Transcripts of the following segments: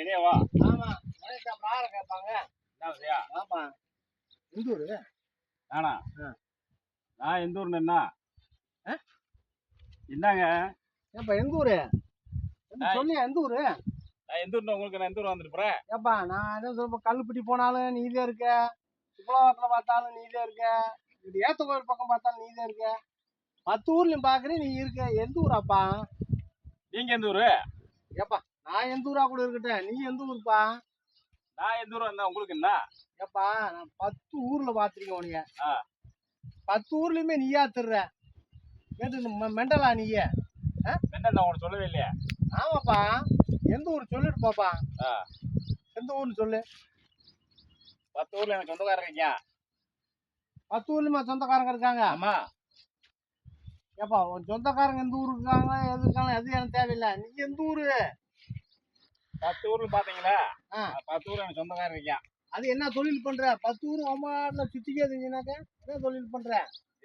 இனியவா? ஆமா. மணிக்கு அப்புறம் ஆளை கேட்பாங்க. என்ன விஷயம்? ஆமா. எந்த ஊரு? நானா? ஆ. நான் எந்த ஊர்னு என்ன? ஆ? என்னங்க? ஏப்பா எந்த ஊரு? நான் சொன்னியா எந்த ஊரு? நான் எந்த ஊர்னு உங்களுக்கு நான் எந்த ஊர் வந்துருப்பேன்? ஏப்பா நான் என்ன சொல்றேன், கல்லுப்பட்டி போனாலும் நீதே இருக்க, சுப்பலாவரத்தில் பார்த்தாலும் நீதே இருக்க, இது ஏத்த கோயில் பக்கம் பார்த்தாலும் நீதே இருக்க, 10 ஊர்லயும் பார்க்குறேன் நீ இருக்க. எந்த ஊராப்பா? நீங்க எந்த ஊரு? ஏப்பா நான் எந்த ஊரா கூட இருக்கட்டேன், நீ எந்த ஊருப்பா? நான் எந்த ஊர் வந்தா உங்களுக்கு என்ன? ஏப்பா நான் 10 ஊர்ல பார்த்துருக்கேன் உனைய. ஆ. 10 ஊர்லயுமே நீயா திருற. கேட்டு மெண்டலா நீயே? என்ன நான் உனக்கு சொல்லவே இல்லையா? ஆமாப்பா. எந்த ஊர் சொல்லிட்டு பாப்பா. ஆ. எந்த ஊர்னு சொல்லு. 10 ஊர்ல எனக்கு சொந்தக்காரர் இருக்கீங்க. 10 ஊர்லயுமா சொந்தக்காரங்க இருக்காங்க? ஆமா. ஏப்பா உன் சொந்தக்காரங்க எந்த ஊருக்கு இருக்காங்க, எது இருக்காங்க, எது எனக்கு தேவையில்லை. நீ எந்த ஊரு? 10 ஊர்ல பாத்தீங்களா? ஆ. 10 ஊர்ல எனக்கு சொந்தக்காரர் இருக்கீங்க. அது என்ன தொழில் பண்ற? 10 ஊர் ஒம்பாடுல சுத்திக்கே இருந்தீங்கன்னாக்க என்ன தொழில் பண்ற?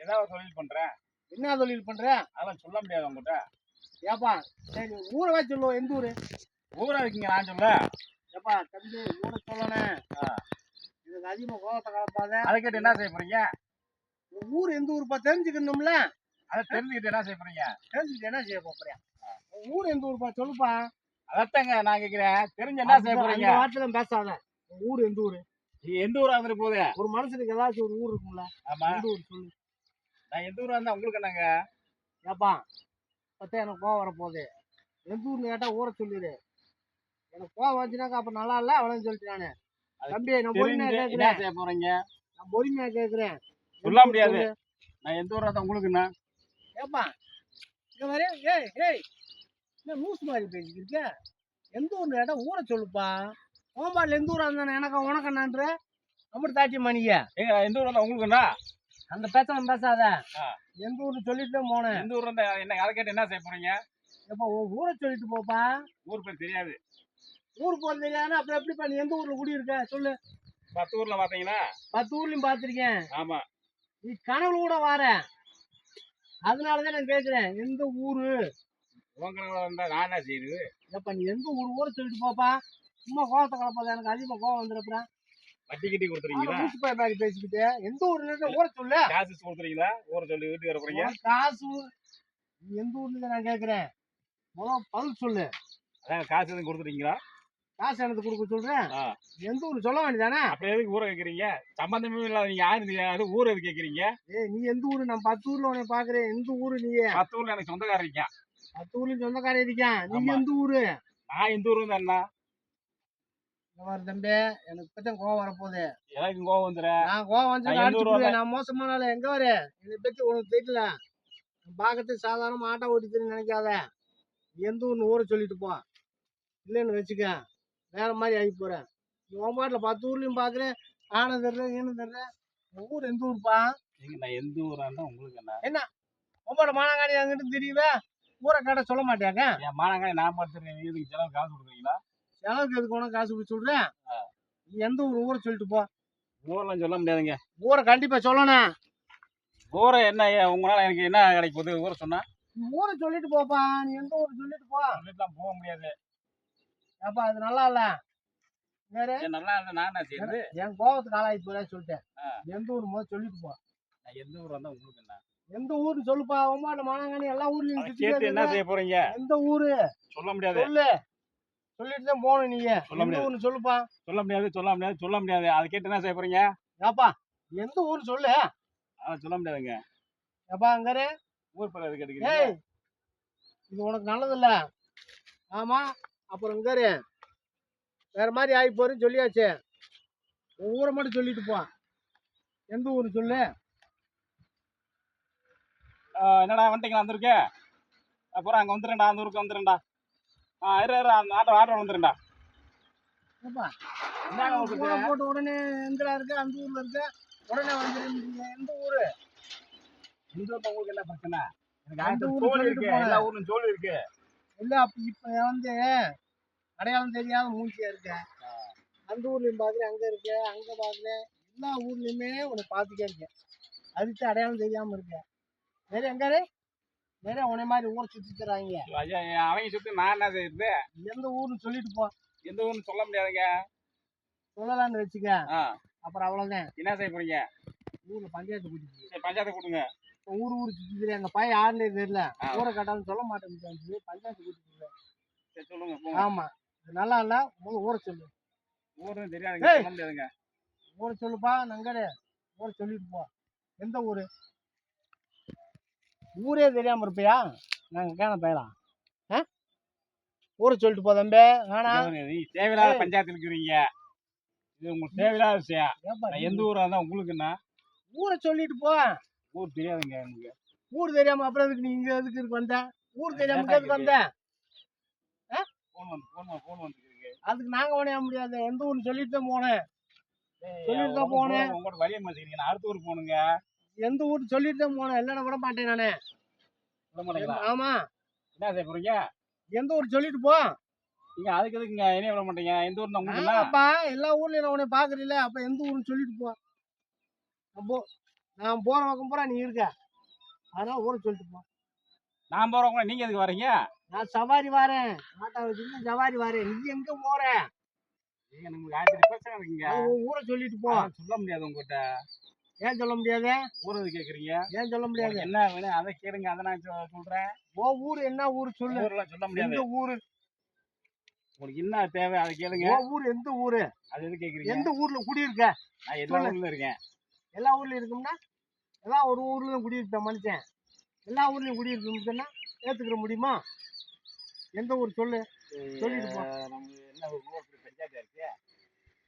ஏதாவது தொழில் பண்றேன். என்ன தொழில் பண்ற? அதெல்லாம் சொல்ல முடியாது உங்ககிட்ட. ஏப்பா சரி ஊரை வச்சு சொல்லுவோம். எந்த ஊரு? ஊரா இருக்கீங்க நான் சொல்ல. ஏப்பா தம்பி ஊரை சொல்லணும். இதுக்கு அதிகமா கோபத்தை கலப்பாத. அதை கேட்டு என்ன செய்ய போறீங்க? உன் ஊர் எந்த ஊருப்பா தெரிஞ்சுக்கணும்ல. அதை தெரிஞ்சுக்கிட்டு என்ன செய்ய போறீங்க? தெரிஞ்சுக்கிட்டு என்ன செய்ய போறியா? உன் ஊர் எந்த ஊருப்பா சொல்லுப்பா. அதத்தாங்க நான் கேக்குறேன். தெரிஞ்சு என்ன செய்ய போறீங்க? அந்த வார்த்தையில பேசாத. உன் ஊர் எந்த ஊரு? நீ எந்த ஊரா வந்துட்டு போகுது? ஒரு மனுஷனுக்கு ஏதாச்சும் ஒரு ஊர் இருக்கும்ல. ஆமா. எந்த ஊர் சொல்லு. நான் எந்த ஊரா இருந்தா உங்களுக்கு என்னங்க? ஏப்பா பத்தே எனக்கு கோவம் வரப்போகுது. எந்த ஊர்னு கேட்டா ஊரை சொல்லிடு. எனக்கு கோவம் வந்துச்சுனாக்கா அப்ப நல்லா இல்ல அவ்வளோன்னு சொல்லிட்டு நானு. தம்பி நான் பொறுமையா என்ன கேட்குறேன். செய்ய போறீங்க? நான் பொறுமையா கேட்குறேன். சொல்ல முடியாது. நான் எந்த ஊரா இருந்தா உங்களுக்கு என்ன? ஏப்பா இங்க வர. ஏய் ஏய் என்ன லூஸ் மாதிரி பேசிக்கிட்டு இருக்க? எந்த ஊர்னு கேட்டா ஊரை சொல்லுப்பா. ஓம்பாட்டில் எந்த ஊரா இருந்தானே எனக்கு உனக்கு என்னான்ற அப்படி தாட்டி மணிக்க. ஏங்க எந்த ஊரா இருந்தா உங்களுக்கு என்ன? அந்த பேச்செல்லாம் பேசாத. எந்த ஊர்னு சொல்லிட்டு தான் போனேன். எந்த ஊரா இருந்தா என்ன அதை கேட்டு என்ன செய்ய போறீங்க? எப்போ ஊரை சொல்லிட்டு போப்பா. ஊர் பேர் தெரியாது. ஊர் போறது தெரியாதுன்னா அப்புறம் எப்படிப்பா நீ எந்த ஊர்ல குடியிருக்க சொல்லு. 10 ஊர்ல பாத்தீங்களா? 10 ஊர்லயும் பார்த்துருக்கேன். ஆமா. நீ கனவுல கூட வார. அதனாலதான் நான் கேட்கிறேன் எந்த ஊரு? உங்க கனவுல இருந்தா நான் என்ன செய்யுது? எப்ப நீ எந்த ஊர் ஊரை சொல்லிட்டு போப்பா. சும்மா கோவத்தை கலப்பாத, எனக்கு அதிகமா கோவம் வந்துடுறேன். வட்டி கட்டி கொடுத்துறீங்களா? ஊசி பாய் பேசிக்கிட்டு எந்த ஊர்ல ஊரை சொல்லு. காசு கொடுத்துறீங்களா? ஊரை சொல்லி வீட்டுக்கு வர போறீங்க. காசு நீ எந்த ஊர்ல நான் கேட்கிறேன். முதல்ல பதில் சொல்லு. அதான் காசு எதுவும் கொடுத்துறீங்களா? காசு எனக்கு கொடுக்க சொல்றேன். எந்த ஊர் சொல்ல வேண்டியதானே? அப்ப எதுக்கு ஊரை கேட்கறீங்க? சம்பந்தமே இல்லாத நீங்க யாரு ஊர் எது கேட்கறீங்க? ஏய் நீ எந்த ஊரு? நான் 10 ஊர்ல உன்னை பாக்குறேன். எந்த ஊரு நீ? 10 ஊர்ல எனக்கு சொந்தக்காரர் இருக்கேன். 10 ஊர்லயும் சொந்தக்காரன் இருக்கான். நீ எந்த ஊரு? நான் எந்த ஊர்ல இருந்தா தம்பி எனக்கு இப்பதான் கோவம் வரப்போகுது. எனக்கு கோவம் வந்துடும். நான் கோவம் வந்து நான் மோசமான ஆளு. எங்க வர என்னை பத்தி உனக்கு தெரியல. பாக்கத்து சாதாரண ஆட்டோ ஓட்டிட்டு நினைக்காத. எந்த ஊர்னு ஊரை சொல்லிட்டு போ. இல்லைன்னு வச்சுக்க வேற மாதிரி ஆகி போறேன். நீ உன் பாட்டில் 10 ஊர்லயும் பாக்குறேன். ஆனம் தர்றேன் ஈனம் தர்றேன். உன் ஊர் எந்த ஊருப்பா? நான் எந்த ஊரா இருந்தா உங்களுக்கு என்ன உங்களோட மானங்காணி அங்கிட்டு தெரியவே ஊரை கேட்ட சொல்ல மாட்டாங்க. என் மானங்காணி நான் பார்த்துருக்கேன். இதுக்கு செலவு காசு கொடுக்குறீங்களா? செலவுக்கு எதுக்கு உனக்கு காசு போய் சொல்றேன். நீ எந்த ஊர் ஊரை சொல்லிட்டு போ. ஊரெல்லாம் சொல்ல முடியாதுங்க. ஊரை கண்டிப்பா சொல்லணும். ஊரை என்ன உங்களால எனக்கு என்ன கிடைக்க போகுது? ஊரை சொன்னா நீ ஊரை சொல்லிட்டு போப்பா. நீ எந்த ஊரை சொல்லிட்டு போ. சொல்லிட்டுலாம் போக முடியாது. ஏப்பா அது நல்லா இல்ல. வேற நல்லா இல்லை. நான் என்ன செய்யுது? என் கோபத்துக்கு ஆளாகி போறேன் சொல்லிட்டேன். எந்த ஊர் முதல் சொல்லிட்டு போ. நான் எந்த ஊரா இருந்தா உங்களுக்கு என்ன? எந்த ஊர்னு சொல்லுப்பா. உமாட்ட மானங்காணி எல்லா ஊர்லயும் கேட்டு என்ன செய்ய போறீங்க? எந்த ஊரு சொல்ல முடியாது. சொல்லு. சொல்லிட்டு தான் போகணும். நீங்க சொல்ல முடியாது. ஊர்னு சொல்லுப்பா. சொல்ல முடியாது. சொல்ல முடியாது. சொல்ல முடியாது. அதை கேட்டு என்ன செய்ய போறீங்க? ஏப்பா எந்த ஊர் சொல்லு. சொல்ல முடியாதுங்க. ஏப்பா அங்கரு ஊர் பேர் எது கேட்டுக்கிறீங்க? ஏய் இது உனக்கு நல்லது இல்ல. ஆமா அப்புறம் இங்கரு வேற மாதிரி ஆகி போறேன்னு சொல்லியாச்சு. உன் ஊரை மட்டும் சொல்லிட்டு போ. எந்த ஊர் சொல்லு. என்னடா வந்துட்டீங்களா? வந்துருக்கே அப்புறம் அங்கே வந்துடுறேன்டா. அந்த ஊருக்கு வந்துடுறேன்டா. அந்த ஆட்டோ வந்துடுறேன்டா. ஏப்பா என்ன போட்டு உடனே எங்கடா இருக்கு? அந்த ஊர்ல இருக்கு. உடனே வந்துடுறீங்க. எந்த ஊரு? இந்த ஊர்ல உங்களுக்கு என்ன பிரச்சனை? எனக்கு அந்த ஊரு தோல் சொல்லிட்டு இருக்கு. எல்லா ஊர்லயும் தோல் இருக்கு. இல்ல அப்ப இப்ப வந்து அடையாளம் தெரியாத மூஞ்சியா இருக்க. அந்த ஊர்லயும் பாக்குறேன், அங்க இருக்கு, அங்க பாக்குறேன். எல்லா ஊர்லயுமே உன்னை பார்த்துட்டே இருக்கேன். அதுக்கு அடையாளம் தெரியாம இருக்க. வேற எங்காரு வேற உன்னை மாதிரி ஊரை சுத்தி தராங்க. அவங்க சுத்தி நான் என்ன செய்யுது? எந்த ஊர்னு சொல்லிட்டு போ. எந்த ஊர்னு சொல்ல முடியாதுங்க. சொல்லலாம்னு வச்சுக்க. ஆ, அப்புறம் அவ்வளவுதான். என்ன செய்ய போறீங்க? ஊர்ல பஞ்சாயத்து கூட்டிட்டு சரி, பஞ்சாயத்தை கூட்டுங்க. ஊர் சுத்தி எங்க பையன் யாருன்னே தெரியல. ஆ. ஊரை கேட்டாலும் சொல்ல மாட்டேங்குது. பஞ்சாயத்து கூட்டிட்டு. சரி, சொல்லுங்க போங்க. ஆமா, இது நல்லா இல்ல. முதல்ல ஊரை சொல்லு. ஊருன்னு தெரியாதுங்க, ஏய். சொல்ல முடியாதுங்க. ஊரை சொல்லுப்பா. நங்கரு ஊரை சொல்லிட்டு போ. எந்த ஊரு? ஊரே தெரியாம இருப்பியா? நாங்க கேன பயலாம். ஊரை சொல்லிட்டு போ தம்பி. வேணா நீ தேவையில்லாத ஏய். பஞ்சாயத்து இருக்கிறீங்க. இது உங்களுக்கு தேவையில்லாத விஷயம். ஏப்பா நான் எந்த ஊரா இருந்தா உங்களுக்கு என்ன? ஊரை சொல்லிட்டு போ. ஊர் தெரியாதுங்க எனக்கு. ஊர் தெரியாம அப்புறம் எதுக்கு நீ இங்க எதுக்கு வந்த? ஊர் தெரியாம இங்க எதுக்கு வந்த? போன் வந்துருக்கு. அதுக்கு நாங்க உடைய முடியாது. எந்த ஊர்னு சொல்லிட்டு தான் போனேன். சொல்லிட்டு தான் போனேன். உங்களோட வழியை மாத்திக்கிறீங்க. நான் அடுத்த ஊருக்கு போகணுங்க. எந்த ஊர் சொல்லிட்டு தான் போனேன். இல்லைன்னா விட மாட்டேன் நானு. விட மாட்டீங்களா? ஆமா, என்ன செய்ய போறீங்க? எந்த ஊர் சொல்லிட்டு போ. நீங்க அதுக்கு எதுக்குங்க என்னைய விட மாட்டீங்க? எந்த ஊர் உங்களுக்கு என்ன? ஆமாப்பா, எல்லா ஊர்லயும் நான் உன்னை பாக்குறீல்ல. அப்ப எந்த ஊர்னு சொல்லிட்டு போ. அப்போ நான் போற பக்கம் பூரா நீ இருக்க. அதனால ஊரை சொல்லிட்டு போ. நான் போறவங்க நீங்க எதுக்கு வரீங்க? நான் சவாரி வாரேன். ஆட்டோ வச்சுட்டு சவாரி வாரேன். நீ எங்க போற? நீங்க நமக்கு 1000 பிரச்சனை இருக்குங்க. அது உன் ஊரை சொல்லிட்டு போ. அதான் சொல்ல முடியாது உங்ககிட்ட. ஏன் சொல்ல முடியாது? ஊர் எது கேக்குறீங்க? ஏன் சொல்ல முடியாது? உங்களுக்கு என்ன வேணும் அதை கேளுங்க. அதை நான் சொல்றேன். உன் ஊர் என்ன ஊர் சொல்லு. ஊர்லாம் சொல்ல முடியாது. எந்த ஊரு? உங்களுக்கு என்ன தேவை அதை கேளுங்க. உன் ஊர் எந்த ஊரு? அது எது கேக்குறீங்க? எந்த ஊர்ல குடியிருக்க? நான் எல்லா ஊர்ல இருக்கேன். எல்லா ஊர்லயும் இருக்கும்னா எல்லா ஒரு ஊர்லயும் குடியிருக்க மனுஷன். எல்லா ஊர்லயும் குடியிருக்கா ஏத்துக்கிற முடியுமா? எந்த ஊர் சொல்லு. சொல்லிட்டு போ. நமக்கு என்ன ஒரு ஊர் பஞ்சாயத்து இருக்கு.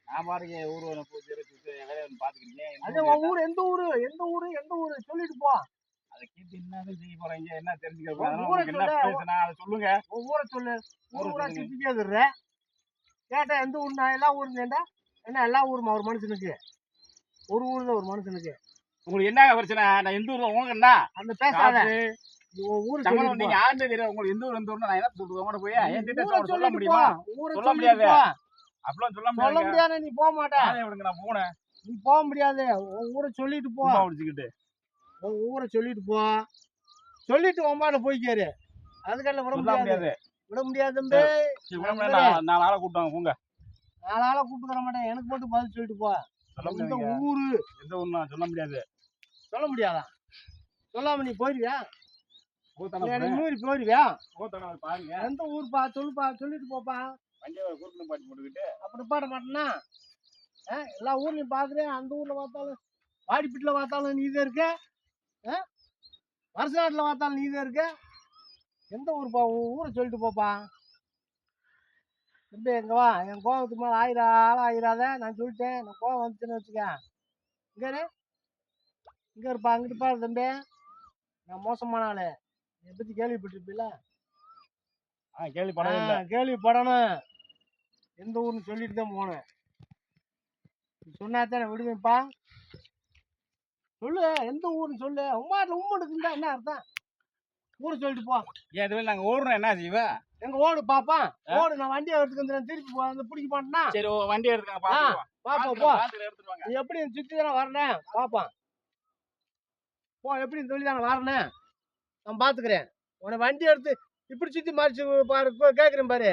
நான் பாருங்க ஊர் வேலையை பாத்துக்கிறீங்க. அதே உன் ஊர் எந்த ஊரு? எந்த ஊரு? எந்த ஊரு? சொல்லிட்டு போ. அதை கேட்டு என்ன செய்ய போறீங்க? என்ன தெரிஞ்சுக்க உன் அதனால ஊரை உங்களுக்கு என்ன சொல்லு. பேசுனா அதை சொல்லுங்க. உன் ஊரை சொல்லு. ஊரை ஊரா சொல்லுங்க. சுத்தி கேக்குற. கேட்டா எந்த ஊர்னா எல்லா ஊரும் கேட்டா என்ன எல்லா ஊருமா ஒரு மனுஷனுக்கு? ஒரு ஊர் தான் ஒரு மனுஷனுக்கு. உங்களுக்கு என்ன பிரச்சனை? நான் எந்த ஊர்ல உங்களுக்கு என்ன அந்த பேசாத. காசு, உன் ஊரை சம்பளம் சொல்லிட்டு நீங்க போ. யாருன்னு தெரியாது. உங்களுக்கு எந்த ஊர் எந்த ஊர்னு நான் என்ன சொல்றது? உங்கள்ட்ட போய் என்கிட்ட ஊரை சொல்ல சொல்லிட்டு முடியுமா? போ. ஊரை சொல்ல சொல்லிட்டு முடியாது. போ. அப்படிலாம் சொல்ல சொல்ல முடியாது. முடியாது. நீ போக மாட்ட. விடுங்க, நான் போனேன். நீ போக முடியாது. உன் ஊரை சொல்லிட்டு போ. சும்மா முடிச்சுக்கிட்டு. உன் ஊரை சொல்லிட்டு போ. சொல்லிட்டு உன் போய்க்காரு. அதுக்கெல்லாம் விட சொல்ல முடியாது. முடியாது. விட முடியாது தம்பி. சரி, விட முடியாது. நான் ஆளை கூப்பிட்டு வாங்க, போங்க. நாலாள கூப்பிட்டு வர மாட்டேன். எனக்கு மட்டும் பதில் சொல்லிட்டு போ. சொல்ல எந்த முடியாதுங்க. ஊரு? எந்த ஊர்னா சொல்ல முடியாது. சொல்ல முடியாதா? சொல்லாம நீ போயிருவியா? கூத்தான எனக்கு மீறி போயிருவியா? பாருங்க. எந்த ஊர்ப்பா? சொல்லுப்பா. சொல்லிட்டு போப்பா. வண்டியை கூட்டின பாட்டி போட்டுக்கிட்டு அப்படி பாட மாட்டேன்னா எல்லா ஊர்லயும் பாக்குறேன். அந்த ஊர்ல பார்த்தாலும் வாடிப்பீட்டுல பார்த்தாலும் நீ தான் இருக்க. வருஷநாட்டுல பார்த்தாலும் நீ தான் இருக்க. எந்த ஊர்ப்பா? உன் ஊரை சொல்லிட்டு போப்பா. தம்பி எங்க வா. என் கோவத்துக்கு மேல ஆயிரம் ஆயிராத. நான் சொல்லிட்டேன். நான் கோவம் வந்துச்சுன்னு வச்சுக்க. இங்க இரு. இங்க இருப்பா. அங்கிட்டு பாரு தம்பி. நான் மோசமான ஆளு. என்னை பத்தி கேள்விப்பட்டிருப்பீல? கேள்விப்படவே இல்லை. கேள்விப்படணும். எந்த ஊர்னு சொல்லிட்டு தான் போனேன். நீ சொன்னாத்தான் விடுவேன்ப்பா. சொல்லு. எந்த ஊர்னு சொல்லு. உமாட்டில் உம்மனுக்கு இருந்தா என்ன அர்த்தம்? ஊரை சொல்லிட்டு போ. ஏன் இதுவே நாங்க ஓடுறோம், என்ன செய்வ? எங்க ஓடு பாப்பா. ஓடு. நான் வண்டியை எடுத்துக்கு வந்து திருப்பி வந்து பிடிக்க மாட்டேன்னா சரி, வண்டி எடுத்துக்காங்க, பாத்துக்கலாம். பாப்பா போ. எடுத்துட்டு வாங்க. நீ எப்படி சுத்தி தானே வரணும் பாப்பா. போ. எப்படி சொல்லி தானே வரணும். நான் பாத்துக்கிறேன். உன்னை வண்டி எடுத்து இப்படி சுத்தி மறிச்சு பாரு. கேட்குறேன் பாரு.